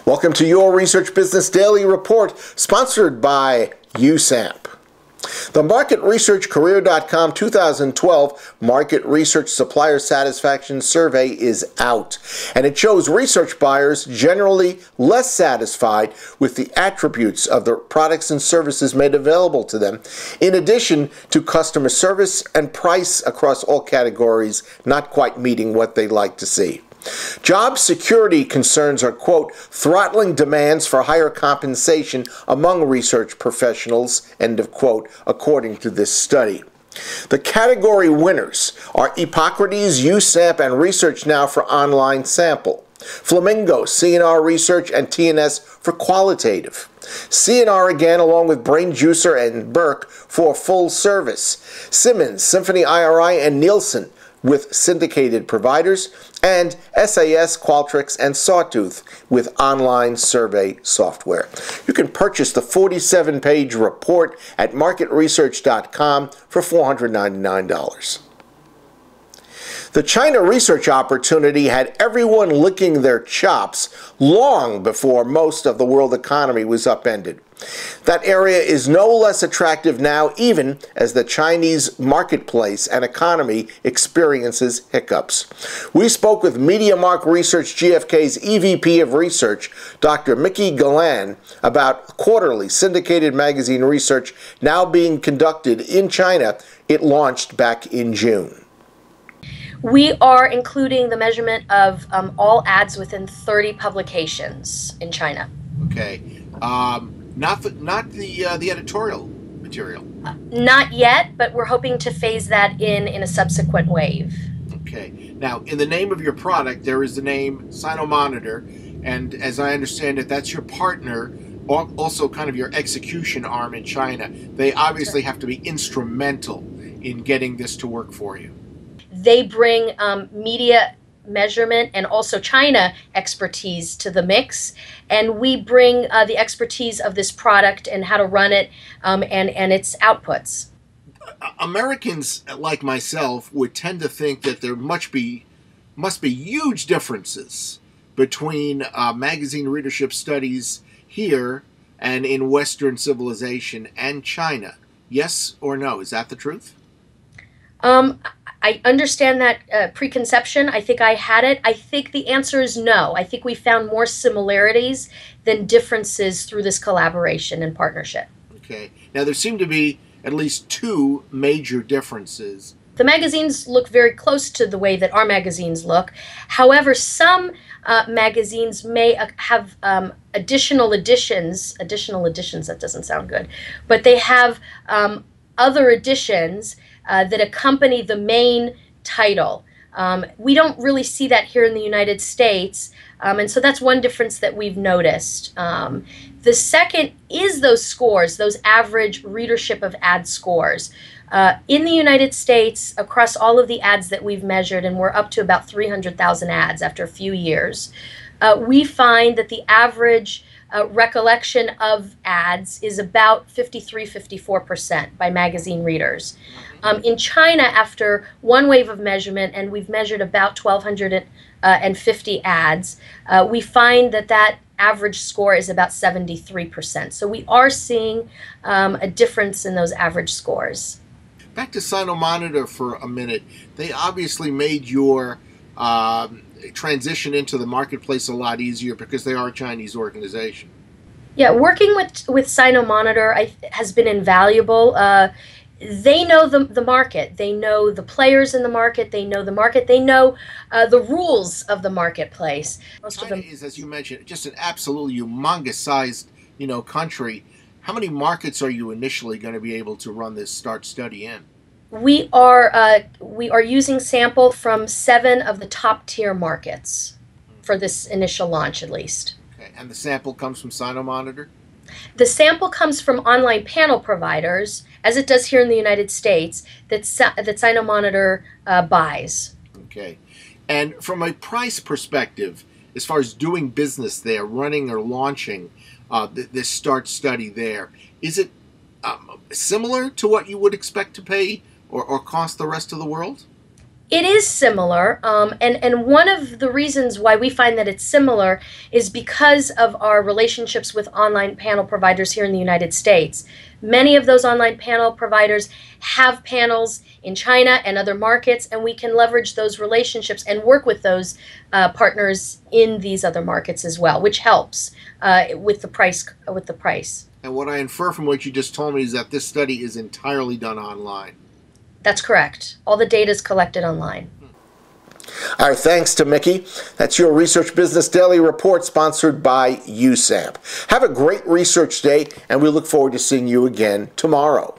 Welcome to your Research Business Daily Report, sponsored by USAMP. The MarketResearchCareer.com 2012 Market Research Supplier Satisfaction Survey is out, and it shows research buyers generally less satisfied with the attributes of the products and services made available to them, in addition to customer service and price across all categories not quite meeting what they'd like to see. Job security concerns are, quote, throttling demands for higher compensation among research professionals, end of quote, according to this study. The category winners are Hippocrates, USAMP, and Research Now for online sample. Flamingo, CNR Research, and TNS for qualitative. CNR again, along with Brain Juicer and Burke for full service. Simmons, Symphony IRI, and Nielsen with syndicated providers, and SAS, Qualtrics, and Sawtooth with online survey software. You can purchase the 47-page report at marketresearch.com for $499. The China research opportunity had everyone licking their chops long before most of the world economy was upended. That area is no less attractive now, even as the Chinese marketplace and economy experiences hiccups. We spoke with Mediamark Research GFK's EVP of Research, Dr. Mickey Galin, about quarterly syndicated magazine research now being conducted in China. It launched back in June. We are including the measurement of all ads within 30 publications in China. Okay. Not the editorial material. Not yet, but we're hoping to phase that in a subsequent wave. Okay. Now, in the name of your product, there is the name Sinomonitor, and as I understand it, that's your partner, also kind of your execution arm in China. They obviously have to be instrumental in getting this to work for you. They bring media measurement and also China expertise to the mix, and we bring the expertise of this product and how to run it and its outputs. Americans like myself would tend to think that there must be huge differences between magazine readership studies here and in Western civilization and China. Yes or no? Is that the truth? I understand that preconception. I think I had it. I think the answer is no. I think we found more similarities than differences through this collaboration and partnership. Okay. Now, there seem to be at least two major differences. The magazines look very close to the way that our magazines look. However, some magazines may have additional editions, that doesn't sound good, but they have other editions that accompany the main title. We don't really see that here in the United States, and so that's one difference that we've noticed. The second is those scores, those average readership of ad scores. In the United States, across all of the ads that we've measured, and we're up to about 300,000 ads after a few years, we find that the average recollection of ads is about 53–54% by magazine readers. In China, after one wave of measurement, and we've measured about 1,250 ads, we find that average score is about 73%. So we are seeing a difference in those average scores. Back to Sinomonitor for a minute. They obviously made your transition into the marketplace a lot easier because they are a Chinese organization. Yeah, working with Sinomonitor has been invaluable. They know the market. They know the players in the market. They know the market. They know the rules of the marketplace. China is, as you mentioned, just an absolutely humongous-sized, country. How many markets are you initially going to be able to run this START study in? We are using sample from 7 of the top-tier markets for this initial launch, at least. Okay, and the sample comes from Sinomonitor? The sample comes from online panel providers, as it does here in the United States, that Sinomonitor buys. Okay. And from a price perspective, as far as doing business there, running or launching this START study there, is it similar to what you would expect to pay or cost the rest of the world? It is similar, and one of the reasons why we find that it's similar is because of our relationships with online panel providers here in the United States. Many of those online panel providers have panels in China and other markets, and we can leverage those relationships and work with those partners in these other markets as well, which helps with the price. And what I infer from what you just told me is that this study is entirely done online. That's correct. All the data is collected online. Our thanks to Mickey. That's your Research Business Daily Report, sponsored by USAMP. Have a great research day, and we look forward to seeing you again tomorrow.